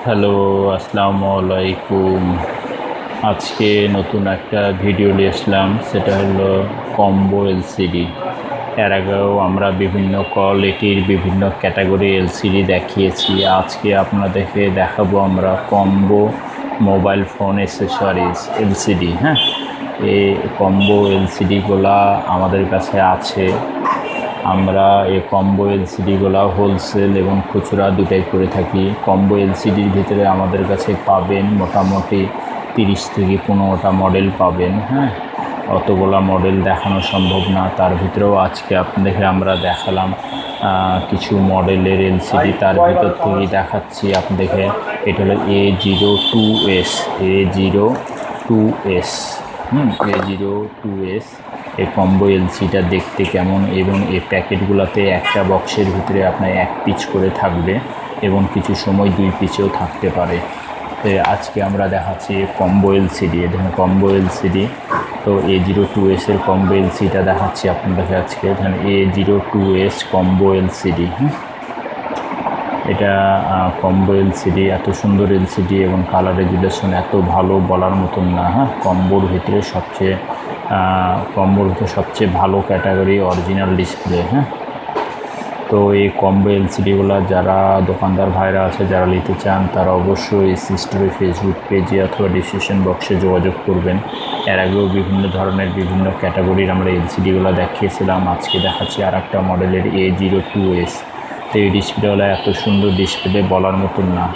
Hello, আসসালামু আলাইকুম। আজকে নতুন একটা ভিডিও নিয়ে আসলাম, সেটা হলো কম্বো এলসিডি। এর আগেও আমরা বিভিন্ন কোয়ালিটির বিভিন্ন ক্যাটাগরি এলসিডি দেখিয়েছি। আজকে আপনাদেরকে দেখাবো আমরা combo mobile phone accessories LCD. হ্যাঁ, এই কম্বো এলসিডিগুলা আমাদের কাছে আছে। আমরা এই কম্বো এলসিডিগুলো হোলসেল এবং খুচরা দুটাই করে থাকি। কম্বো এলসিডির ভিতরে আমাদের কাছে পাবেন মোটামুটি 30 থেকে 15টা মডেল পাবেন। হ্যাঁ, অতগুলা মডেল দেখানো সম্ভব না, তার ভিতরেও আজকে আপনাদেরকে আমরা দেখালাম কিছু মডেলের এলসিডি। তার ভিতর থেকেই দেখাচ্ছি আপনাদেরকে। এটা হলো A02s A02s A02s। এই কম্বো এলসিটা দেখতে কেমন, এবং এই প্যাকেটগুলোতে একটা বক্সের ভিতরে আপনার 1 পিস করে থাকবে এবং কিছু সময় 2 পিসেও থাকতে পারে। তো আজকে আমরা দেখাচ্ছি কম্বো এলসিডি। এখানে কম্বো এলসিডি, তো A02s এর কম্বো এলসিটা দেখাচ্ছি আপনাদেরকে আজকে। এখানে A02s কম্বো এলসিডি। এটা কম্বো এলসিডি, এত সুন্দর এলসিডি এবং কালার রেজুলেশন এত ভালো বলার মতন না। হ্যাঁ, কম্বোর ভিতরে সবচেয়ে ভালো ক্যাটাগরি অরিজিনাল ডিসপ্লে। হ্যাঁ, তো এই কম্বো এলসিডিগুলো যারা দোকানদার ভাইরা আছে, যারা নিতে চান, তারা অবশ্যই স্টোরে ফেসবুক পেজে অথবা ডিসক্রিপশন বক্সে যোগাযোগ করবেন। এর আগেও বিভিন্ন ধরনের বিভিন্ন ক্যাটাগরির আমরা এলসিডিগুলো দেখিয়েছিলাম। আজকে দেখাচ্ছি আর একটা মডেলের A02s। তো এই ডিসপ্লেগুলো এত সুন্দর ডিসপ্লে বলার মতন না।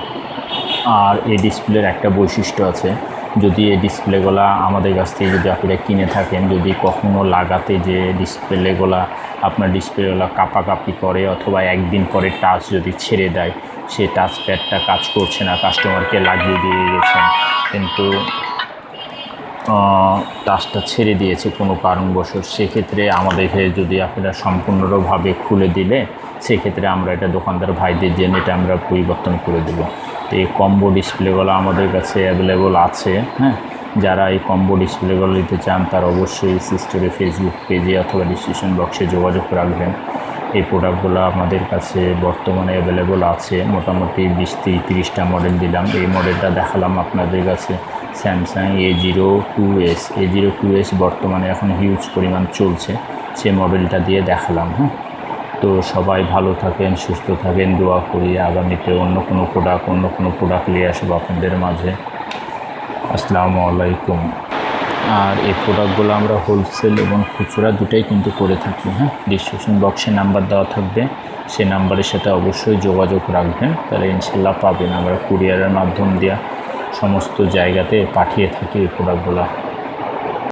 আর এই ডিসপ্লের একটা বৈশিষ্ট্য আছে, যদি এই ডিসপ্লেগুলো আমাদের কাছ থেকে যদি আপনারা কিনে থাকেন, যদি কখনও লাগাতে যে আপনার ডিসপ্লেগুলো কাঁপাকাঁপি করে অথবা একদিন পরে টাচ যদি ছেড়ে দেয়, সে টাচ প্যাডটা কাজ করছে না, কাস্টমারকে লাগিয়ে দিয়ে গেছেন কিন্তু টাচটা ছেড়ে দিয়েছে কোনো কারণবশত, সেক্ষেত্রে আমাদেরকে যদি আপনারা সম্পূর্ণভাবে খুলে দিলে, সেক্ষেত্রে আমরা এটা দোকানদার ভাইদের জন্য এটা আমরা পরিবর্তন করে দেবো। তো এই কম্বো ডিসপ্লেগুলো আমাদের কাছে অ্যাভেলেবল আছে। হ্যাঁ, যারা এই কম্বো ডিসপ্লেগুলো নিতে চান, তারা অবশ্যই স্টোরে ফেসবুক পেজে অথবা ডিসক্রিপশন বক্সে যোগাযোগ রাখবেন। এই প্রোডাক্টগুলো আমাদের কাছে বর্তমানে অ্যাভেলেবল আছে। মোটামুটি 20 থেকে 30টা মডেল দিলাম। এই মডেলটা দেখালাম আপনাদের কাছে, স্যামসাং A02s বর্তমানে এখন হিউজ পরিমাণ চলছে, সে মডেলটা দিয়ে দেখালাম। হ্যাঁ, তো সবাই ভালো থাকেন, সুস্থ থাকেন, দোয়া করি। আগামীতে অন্য কোনো প্রোডাক্ট নিয়ে আসবো আপনাদের মাঝে। আসসালামু আলাইকুম। আর এই প্রোডাক্টগুলো আমরা হোলসেল এবং খুচরা দুটাই কিন্তু করে থাকি। হ্যাঁ, ডিসক্রিপশন বক্সে নাম্বার দেওয়া থাকবে, সেই নাম্বারের সাথে অবশ্যই যোগাযোগ রাখবেন, তাহলে ইনশাল্লাহ পাবেন। আমরা কুরিয়ারের মাধ্যম দিয়ে সমস্ত জায়গাতে পাঠিয়ে থাকি এই প্রোডাক্টগুলো।